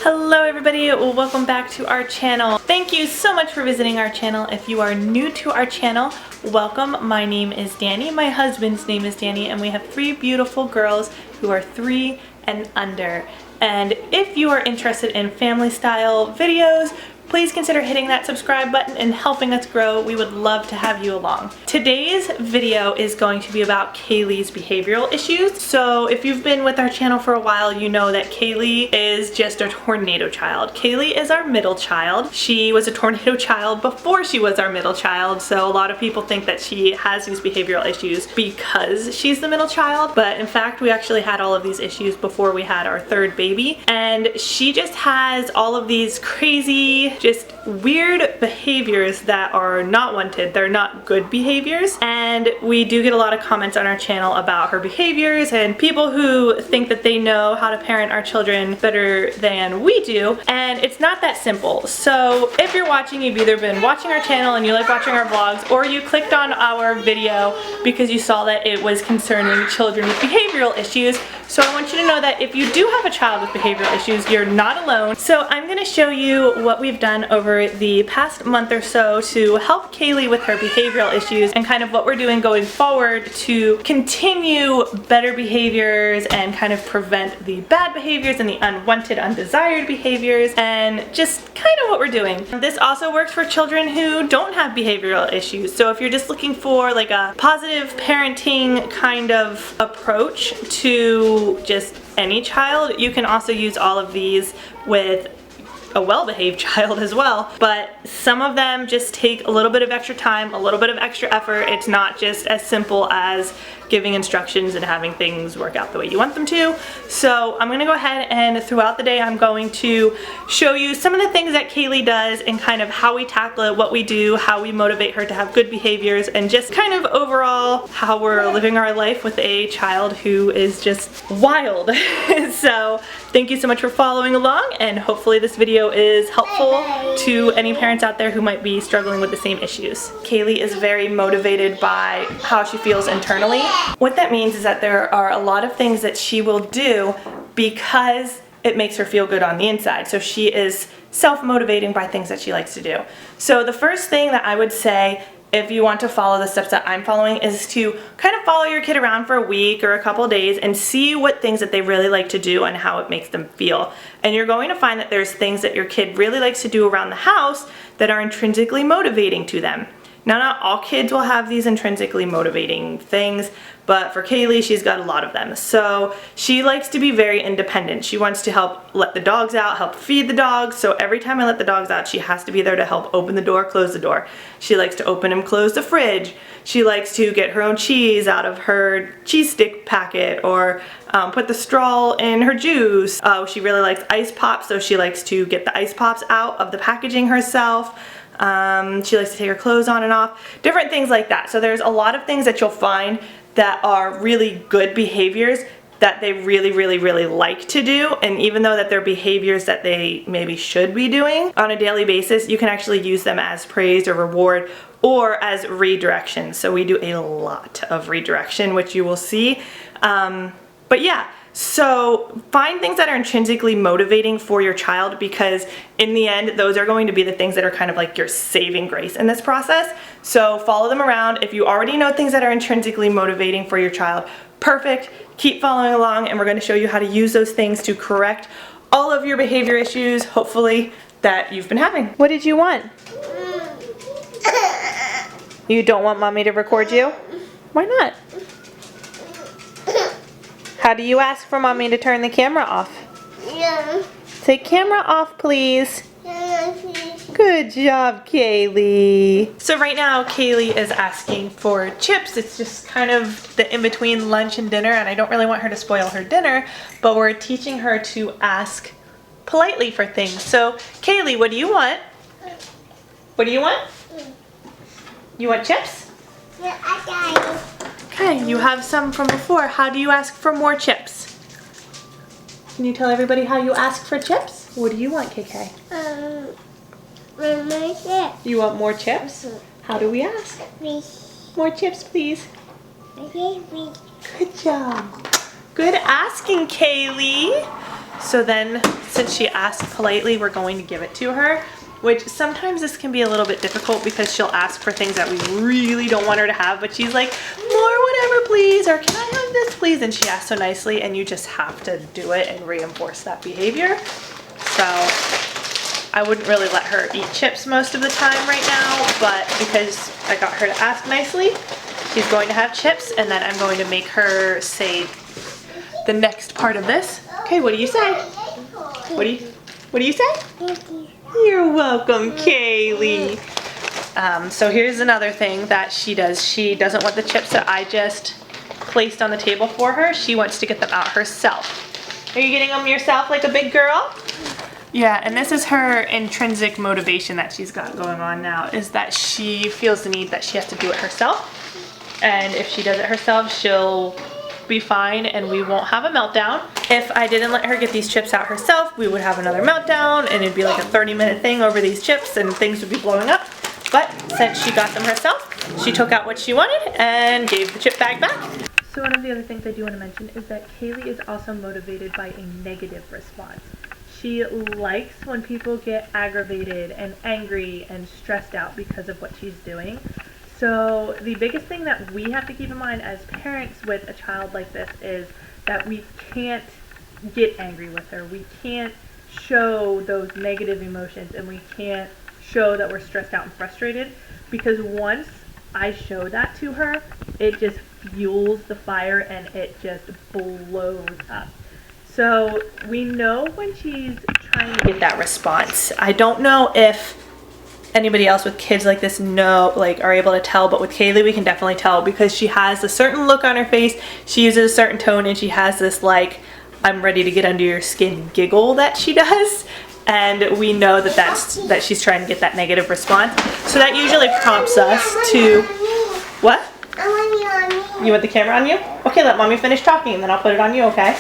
Hello everybody, welcome back to our channel. Thank you so much for visiting our channel. If you are new to our channel, welcome. My name is Danny, my husband's name is Danny, and we have 3 beautiful girls who are 3 and under. And if you are interested in family style videos, please consider hitting that subscribe button and helping us grow. We would love to have you along. Today's video is going to be about Kaylee's behavioral issues. So if you've been with our channel for a while, you know that Kaylee is just a tornado child. Kaylee is our middle child. She was a tornado child before she was our middle child, so a lot of people think that she has these behavioral issues because she's the middle child, but in fact we actually had all of these issues before we had our 3rd baby, and she just has all of these crazy, just weird behaviors that are not wanted. They're not good behaviors, and we do get a lot of comments on our channel about her behaviors and people who think that they know how to parent our children better than we do, and it's not that simple. So if you're watching, you've either been watching our channel and you like watching our vlogs, or you clicked on our video because you saw that it was concerning children with behavioral issues. So I want you to know that if you do have a child with behavioral issues, you're not alone. So I'm going to show you what we've done over the past month or so to help Kaylee with her behavioral issues, and kind of what we're doing going forward to continue better behaviors and kind of prevent the bad behaviors and the unwanted, undesired behaviors, and just kind of what we're doing. This also works for children who don't have behavioral issues. So if you're just looking for like a positive parenting kind of approach to just any child, you can also use all of these with a well-behaved child as well, but some of them just take a little bit of extra time, a little bit of extra effort. It's not just as simple as giving instructions and having things work out the way you want them to. So I'm gonna go ahead and throughout the day I'm going to show you some of the things that Kaylee does and kind of how we tackle it, what we do, how we motivate her to have good behaviors, and just kind of overall how we're living our life with a child who is just wild. So thank you so much for following along, and hopefully this video is helpful to any parents out there who might be struggling with the same issues. Kaylee is very motivated by how she feels internally. What that means is that there are a lot of things that she will do because it makes her feel good on the inside. So she is self-motivating by things that she likes to do. So the first thing that I would say, if you want to follow the steps that I'm following, is to kind of follow your kid around for a week or a couple days and see what things that they really like to do and how it makes them feel. And you're going to find that there's things that your kid really likes to do around the house that are intrinsically motivating to them. Now, not all kids will have these intrinsically motivating things, but for Kaylee, she's got a lot of them. So she likes to be very independent. She wants to help let the dogs out, help feed the dogs. So every time I let the dogs out, she has to be there to help open the door, close the door. She likes to open and close the fridge. She likes to get her own cheese out of her cheese stick packet, or put the straw in her juice. She really likes ice pops, so she likes to get the ice pops out of the packaging herself. She likes to take her clothes on and off, different things like that. So there's a lot of things that you'll find that are really good behaviors that they really like to do, and even though that they're behaviors that they maybe should be doing on a daily basis, you can actually use them as praise or reward or as redirection. So we do a lot of redirection, which you will see. But yeah. So find things that are intrinsically motivating for your child, because in the end, those are going to be the things that are kind of like your saving grace in this process. So follow them around. If you already know things that are intrinsically motivating for your child, perfect. Keep following along, and we're going to show you how to use those things to correct all of your behavior issues, hopefully, that you've been having. What did you want? You don't want mommy to record you? Why not? How do you ask for mommy to turn the camera off? Yeah. Say camera off, please. Yeah, please. Good job, Kaylee. So right now, Kaylee is asking for chips. It's just kind of the in-between lunch and dinner, and I don't really want her to spoil her dinner, but we're teaching her to ask politely for things. So, Kaylee, what do you want? What do you want? You want chips? Yeah, I got it. Okay, you have some from before. How do you ask for more chips? Can you tell everybody how you ask for chips? What do you want, KK? More chips. You want more chips? How do we ask? Please. More chips, please. Okay, please. Good job. Good asking, Kaylee. So then, since she asked politely, we're going to give it to her, which sometimes this can be a little bit difficult because she'll ask for things that we really don't want her to have, but she's like, more whatever please, or can I have this please? And she asks so nicely, and you just have to do it and reinforce that behavior. So I wouldn't really let her eat chips most of the time right now, but because I got her to ask nicely, she's going to have chips, and then I'm going to make her say the next part of this. Okay, what do you say? What do you say? You're welcome, Kaylee. So here's another thing that she does. She doesn't want the chips that I just placed on the table for her. She wants to get them out herself. Are you getting them yourself like a big girl? Yeah, and this is her intrinsic motivation that she's got going on now, is that she feels the need that she has to do it herself. And if she does it herself, she'll be fine and we won't have a meltdown. If I didn't let her get these chips out herself, we would have another meltdown and it'd be like a 30-minute thing over these chips and things would be blowing up. But since she got them herself, she took out what she wanted and gave the chip bag back. So one of the other things I do want to mention is that Kaylee is also motivated by a negative response. She likes when people get aggravated and angry and stressed out because of what she's doing. So the biggest thing that we have to keep in mind as parents with a child like this is that we can't get angry with her. We can't show those negative emotions and we can't show that we're stressed out and frustrated, because once I show that to her, it just fuels the fire and it just blows up. So we know when she's trying to get that response. I don't know if anybody else with kids like this are able to tell, but with Kaylee we can definitely tell because she has a certain look on her face, she uses a certain tone, and she has this like, I'm ready to get under your skin giggle that she does. And we know that she's trying to get that negative response. So that usually prompts us to, what? I want it on me. You want the camera on you? Okay, let mommy finish talking and then I'll put it on you, okay?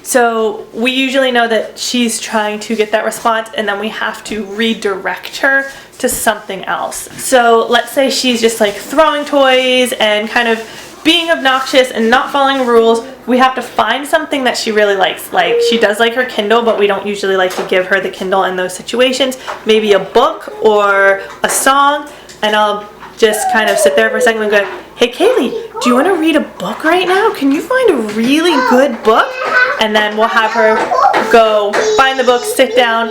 So we usually know that she's trying to get that response and then we have to redirect her to something else. So let's say she's just like throwing toys and kind of being obnoxious and not following rules. We have to find something that she really likes. Like, she does like her Kindle, but we don't usually like to give her the Kindle in those situations. Maybe a book or a song, and I'll just kind of sit there for a second and go, hey Kaylee, do you want to read a book right now? Can you find a really good book? And then we'll have her go find the book, sit down,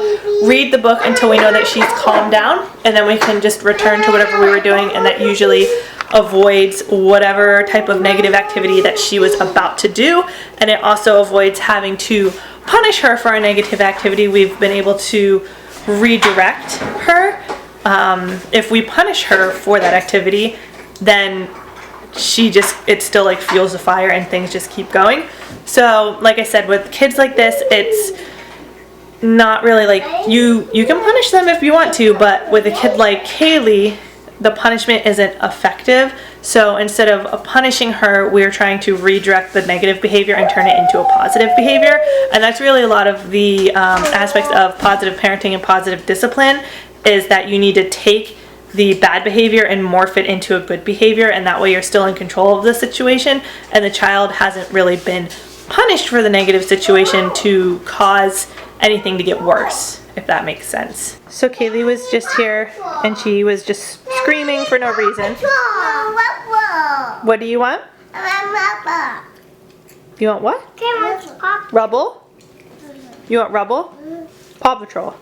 read the book until we know that she's calmed down, and then we can just return to whatever we were doing, and that usually avoids whatever type of negative activity that she was about to do, and it also avoids having to punish her for a negative activity. We've been able to redirect her. If we punish her for that activity, then it still like fuels the fire and things just keep going. So like I said, with kids like this, it's not really like you can punish them if you want to, but with a kid like Kaylee, the punishment isn't effective. So instead of punishing her, we're trying to redirect the negative behavior and turn it into a positive behavior. And that's really a lot of the aspects of positive parenting and positive discipline, is that you need to take the bad behavior and morph it into a good behavior, and that way you're still in control of the situation and the child hasn't really been punished for the negative situation to cause anything to get worse, if that makes sense. So Kaylee was just here and she was just screaming for no reason. What do you want? You want what? Rubble? You want Rubble? Paw Patrol.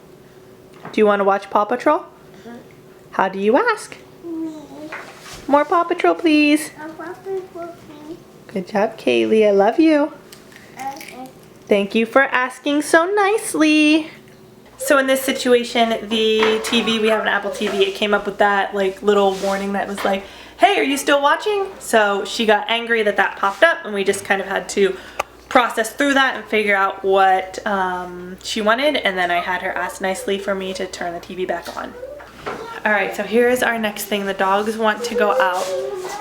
Do you want to watch Paw Patrol? How do you ask? More Paw Patrol, please. Good job, Kaylee. I love you. Thank you for asking so nicely. So in this situation, the TV, we have an Apple TV, it came up with that like little warning that was like, hey, are you still watching? So she got angry that popped up, and we just kind of had to process through that and figure out what she wanted, and then I had her ask nicely for me to turn the TV back on. Alright, so here is our next thing. The dogs want to go out.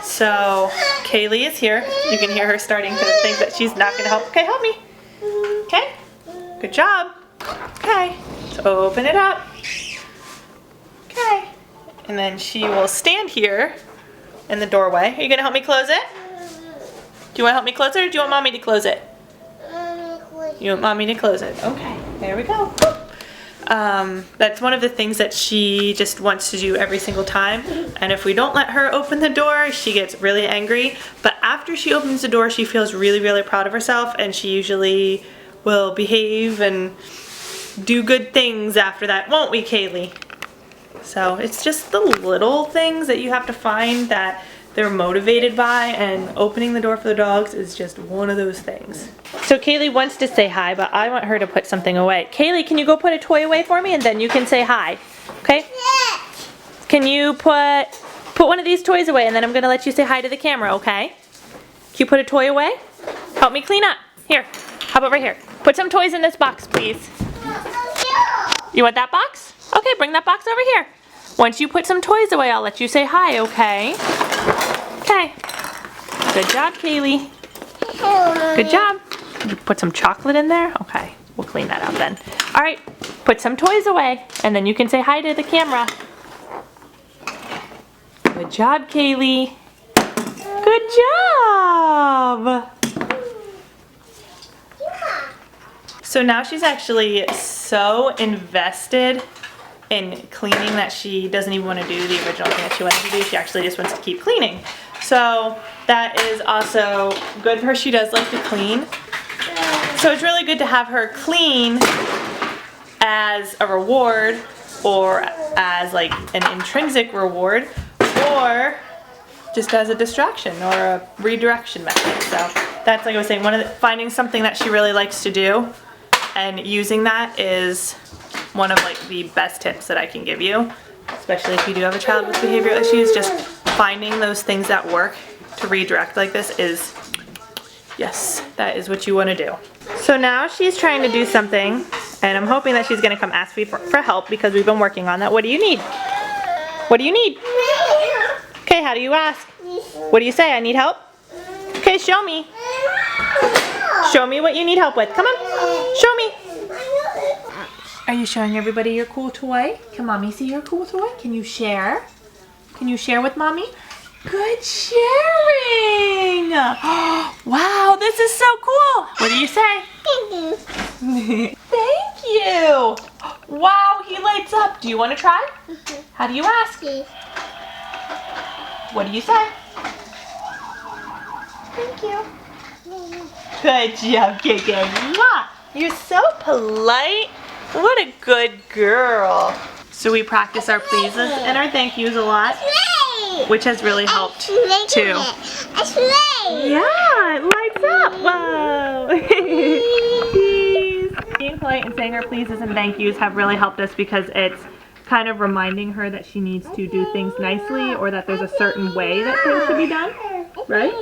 So Kaylee is here. You can hear her starting to think that she's not going to help. Okay, help me. Okay, good job. Okay, so open it up. Okay, and then she will stand here in the doorway. Are you going to help me close it? Do you want to help me close it, or do you want mommy to close it? You want mommy to close it? Okay, there we go. That's one of the things that she just wants to do every single time. And if we don't let her open the door, she gets really angry. But after she opens the door, she feels really, really proud of herself, and she usually will behave and do good things after that, won't we, Kaylee? So it's just the little things that you have to find that they're motivated by, and opening the door for the dogs is just one of those things. So Kaylee wants to say hi, but I want her to put something away. Kaylee, can you go put a toy away for me, and then you can say hi, okay? Can you put one of these toys away, and then I'm gonna let you say hi to the camera, okay? Can you put a toy away? Help me clean up. Here, how about right here? Put some toys in this box, please. You want that box? Okay, bring that box over here. Once you put some toys away, I'll let you say hi, okay? Okay. Good job, Kaylee. Good job. You put some chocolate in there? Okay, we'll clean that out then. All right, put some toys away, and then you can say hi to the camera. Good job, Kaylee. Good job. So now she's actually so invested in cleaning that she doesn't even want to do the original thing that she wanted to do. She actually just wants to keep cleaning. So that is also good for her. She does like to clean. So it's really good to have her clean as a reward, or as like an intrinsic reward, or just as a distraction or a redirection method. So that's, like I was saying, finding something that she really likes to do and using that is one of like the best tips that I can give you, especially if you do have a child with behavioral issues. Just finding those things that work to redirect like this is, yes, that is what you want to do. So now she's trying to do something, and I'm hoping that she's going to come ask me for help, because we've been working on that. What do you need? What do you need? Okay, how do you ask? What do you say? I need help? Okay, show me. Show me what you need help with. Come on, show me. Are you showing everybody your cool toy? Can mommy see your cool toy? Can you share? Can you share with mommy? Good sharing! Wow, this is so cool! What do you say? Thank you. Thank you! Wow, he lights up. Do you want to try? How do you ask? What do you say? Thank you. Good job, Kiki. You're so polite. What a good girl. So we practice our pleases and our thank yous a lot, which has really helped too. Yeah, it lights up. Whoa. Being polite and saying our pleases and thank yous have really helped us, because it's kind of reminding her that she needs to do things nicely, or that there's a certain way that things should be done, right?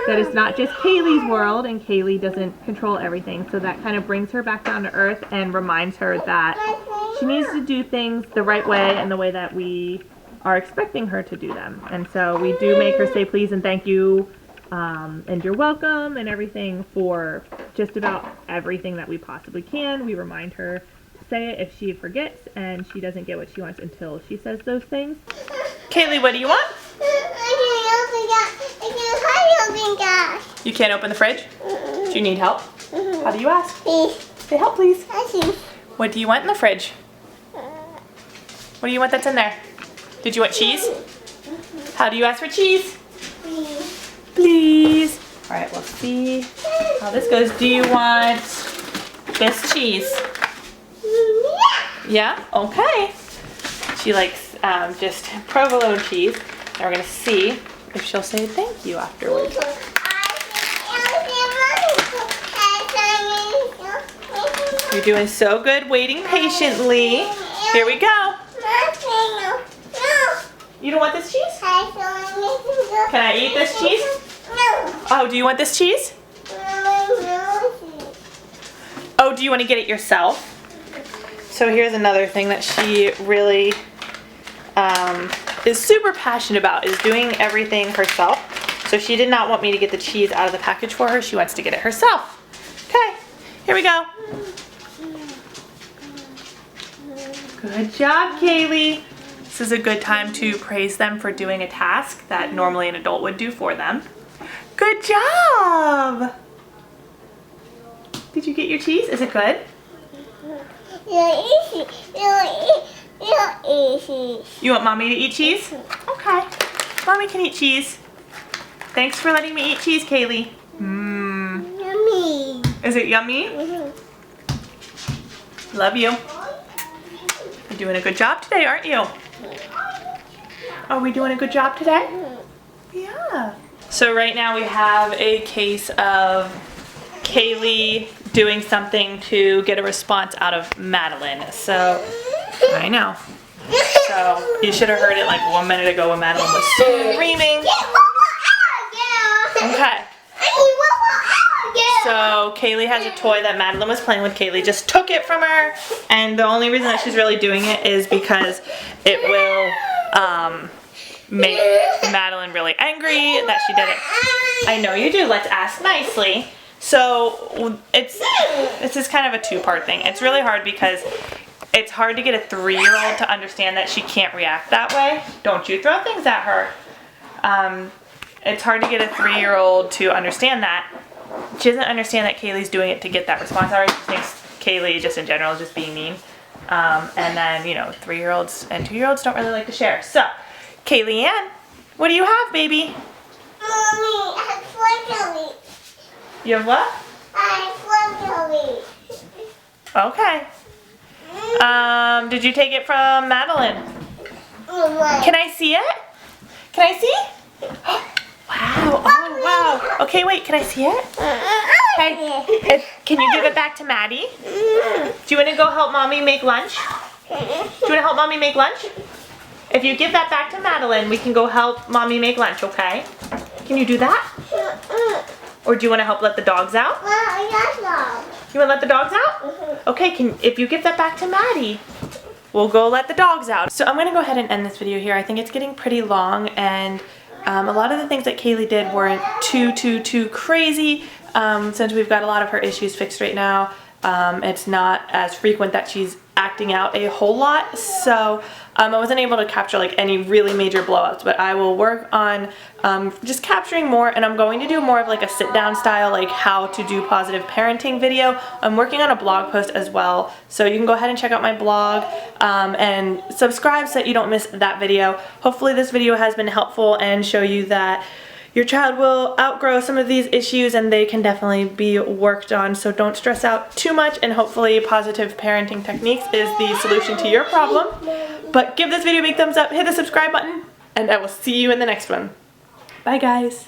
That it's not just Kaylee's world, and Kaylee doesn't control everything. So that kind of brings her back down to earth and reminds her that she needs to do things the right way and the way that we are expecting her to do them. And so we do make her say please and thank you, and you're welcome and everything, for just about everything that we possibly can. We remind her to say it if she forgets and she doesn't get what she wants until she says those things. Kaylee, what do you want? You can't open the fridge? Do you need help? How do you ask? Say help, please. What do you want in the fridge? What do you want that's in there? Did you want cheese? How do you ask for cheese? Please. All right, we'll see how this goes. Do you want this cheese? Yeah? Okay. She likes just provolone cheese. And we're going to see if she'll say thank you afterwards. You're doing so good, waiting patiently. Here we go. You don't want this cheese? Can I eat this cheese? Oh, do you want this cheese? Oh, do you want to get it yourself? So here's another thing that she really is super passionate about, is doing everything herself. So she did not want me to get the cheese out of the package for her. She wants to get it herself. Okay, here we go. Good job, Kaylee. This is a good time to praise them for doing a task that normally an adult would do for them. Good job. Did you get your cheese? Is it good? You want Mommy to eat cheese? Okay. Mommy can eat cheese. Thanks for letting me eat cheese, Kaylee. Yummy. Is it yummy? Love you. You're doing a good job today, aren't you? Are we doing a good job today? Yeah. So right now we have a case of Kaylee doing something to get a response out of Madeline. So, I know. So, you should have heard it like 1 minute ago when Madeline was screaming. Okay. So, Kaylee has a toy that Madeline was playing with. Kaylee just took it from her. And the only reason that she's really doing it is because it will make Madeline really angry that she did it. I know you do. Let's ask nicely. So, this is kind of a two-part thing. It's really hard because it's hard to get a 3-year-old to understand that she can't react that way. Don't you throw things at her. It's hard to get a 3-year-old to understand that. She doesn't understand that Kaylee's doing it to get that response out of her. She thinks Kaylee, just in general, is just being mean. And then, 3-year-olds and 2-year-olds don't really like to share. So, Kaylee Ann, what do you have, baby? Mommy, I have jelly. You have what? I have jelly. Okay. Did you take it from Madeline? Can I see it? Can I see? Wow. Oh, wow. Okay, wait. Can I see it? Okay. Can you give it back to Maddie? Do you want to go help Mommy make lunch? Do you want to help Mommy make lunch? If you give that back to Madeline, we can go help Mommy make lunch, okay? Can you do that? Or do you want to help let the dogs out? You want to let the dogs out? Okay, if you give that back to Maddie, we'll go let the dogs out. So I'm going to go ahead and end this video here. I think it's getting pretty long, and a lot of the things that Kaylee did weren't too crazy. Since we've got a lot of her issues fixed right now, it's not as frequent that she's acting out a whole lot. So I wasn't able to capture like any really major blowouts, but I will work on just capturing more, and I'm going to do more of like a sit down style, like how to do positive parenting video. I'm working on a blog post as well, so you can go ahead and check out my blog and subscribe so that you don't miss that video. Hopefully this video has been helpful and show you that your child will outgrow some of these issues and they can definitely be worked on, so don't stress out too much, and hopefully positive parenting techniques is the solution to your problem. But give this video a big thumbs up, hit the subscribe button, and I will see you in the next one. Bye guys.